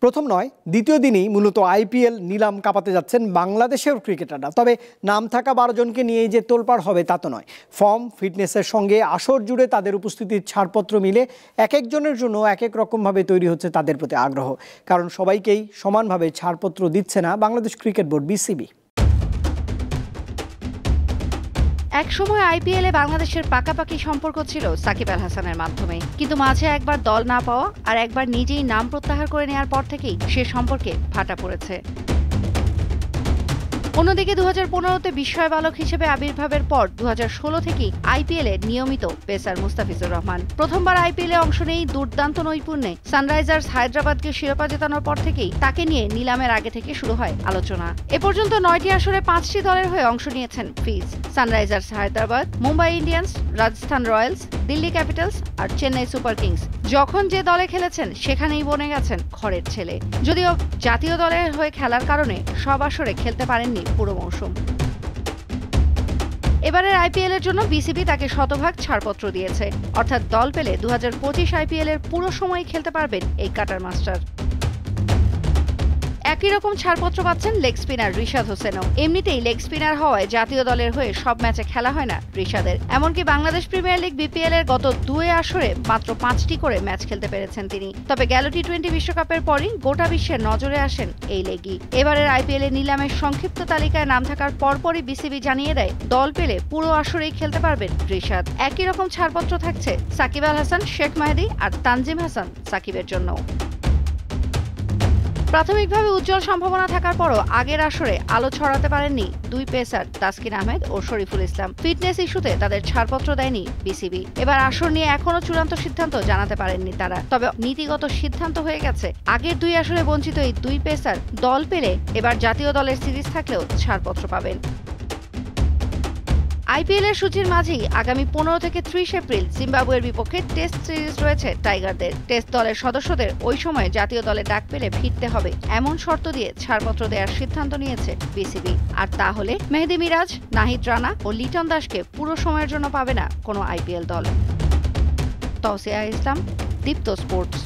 প্রথম নয়, দ্বিতীয় দিনেই মূলত আইপিএল নিলাম কাঁপাতে যাচ্ছেন বাংলাদেশের ক্রিকেটাররা। তবে নাম থাকা 12 জনকে নিয়েই যে তোলপাড় হবে তা তো নয়। ফর্ম, ফিটনেসের সঙ্গে আসর জুড়ে তাদের উপস্থিতির ছাড়পত্র মিলে এক একজনের জন্য এক এক রকমভাবে তৈরি হচ্ছে তাদের প্রতি আগ্রহ। কারণ সবাইকেই সমানভাবে ছাড়পত্র দিচ্ছে না বাংলাদেশ ক্রিকেট বোর্ড বিসিবি। এক সময় আইপিএলে বাংলাদেশের পাকাপাকি সম্পর্ক ছিল সাকিব আল হাসানের মাধ্যমে, কিন্তু মাঝে একবার দল না পাওয়া আর একবার নিজেই নাম প্রত্যাহার করে নেওয়ার পর থেকেই সে সম্পর্কে ভাটা পড়েছে। অন্যদিকে 2015-তে বিস্ময় বালক হিসেবে আবির্ভাবের পর 2016 থেকেই আইপিএলে নিয়মিত পেসার মুস্তাফিজুর রহমান। প্রথমবার আইপিএলে অংশ নেই দুর্দান্ত নৈপুণ্যে সানরাইজার্স হায়দ্রাবাদকে শিরোপা জেতানোর পর থেকেই তাকে নিয়ে নিলামের আগে থেকে শুরু হয় আলোচনা। এ পর্যন্ত 9টি আসরে 5টি দলের হয়ে অংশ নিয়েছেন Fizz. Sunrisers Hyderabad, Mumbai Indians, Rajasthan Royals, Delhi Capitals আর চেন্নাই সুপার কিংস। যখন যে দলে খেলেছেন সেখানেই বনে গেছেন ঘরের ছেলে। যদিও জাতীয় দলের হয়ে খেলার কারণে সব আসরে খেলতে পারেননি পুরো মৌসুম। এবারের আইপিএল এর জন্য বিসিবি তাকে শতভাগ ছাড়পত্র দিয়েছে, অর্থাৎ দল পেলে 2025 আইপিএল এর পুরো সময় খেলতে পারবেন এই কাটার মাস্টার। একই রকম ছাড়পত্র পাচ্ছেন লেগ স্পিনার রিশাদ হোসেনও। এমনিতেই লেগ স্পিনার হওয়ায় জাতীয় দলের হয়ে সব ম্যাচে খেলা হয় না রিশাদের। এমনকি বাংলাদেশ প্রিমিয়ার লিগ বিপিএল এর গত 2 আসরে মাত্র 5টি করে ম্যাচ খেলতে পেরেছেন তিনি। তবে গেল টি20 বিশ্বকাপের পরই গোটা বিশ্বের নজরে আসেন এই লেগই। এবারের আইপিএল এর নিলামের সংক্ষিপ্ত তালিকায় নাম থাকার পরপরই বিসিবি জানিয়ে দেয় দল পেলে পুরো আসরেই খেলতে পারবেন রিশাদ। একই রকম ছাড়পত্র থাকছে সাকিব আল হাসান, শেখ মেহেদী আর তানজিম হাসান সাকিবের জন্য। প্রাথমিকভাবে উজ্জ্বল সম্ভাবনা থাকার পরও আগের আসরে আলো ছড়াতে পারেননি দুই পেসার তাসকিন আহমেদ ও শরীফুল ইসলাম। ফিটনেস ইস্যুতে তাদের ছাড়পত্র দেয়নি বিসিবি। এবার আসর নিয়ে এখনো চূড়ান্ত সিদ্ধান্ত জানাতে পারেননি তারা। তবে নীতিগত সিদ্ধান্ত হয়ে গেছে, আগের 2 আসরে বঞ্চিত এই 2 পেসার দল পেলে এবার জাতীয় দলের সিরিজ থাকলেও ছাড়পত্র পাবেন। আইপিএল এর সূচির মাঝেই আগামী 15 থেকে 30 এপ্রিল জিম্বাবুয়ের বিপক্ষে টেস্ট সিরিজ রয়েছে টাইগারদের। টেস্ট দলের সদস্যদের ওই সময় জাতীয় দলে ডাক পেলে ফিরতে হবে এমন শর্ত দিয়ে ছাড়পত্র দেওয়ার সিদ্ধান্ত নিয়েছে বিসিবি। আর তাহলে মেহেদী মিরাজ, নাহিদ রানা ও লিটন দাসকে পুরো সময়ের জন্য পাবে না কোনো আইপিএল দল। তৌসিয়া ইসলাম, দীপ্ত স্পোর্টস।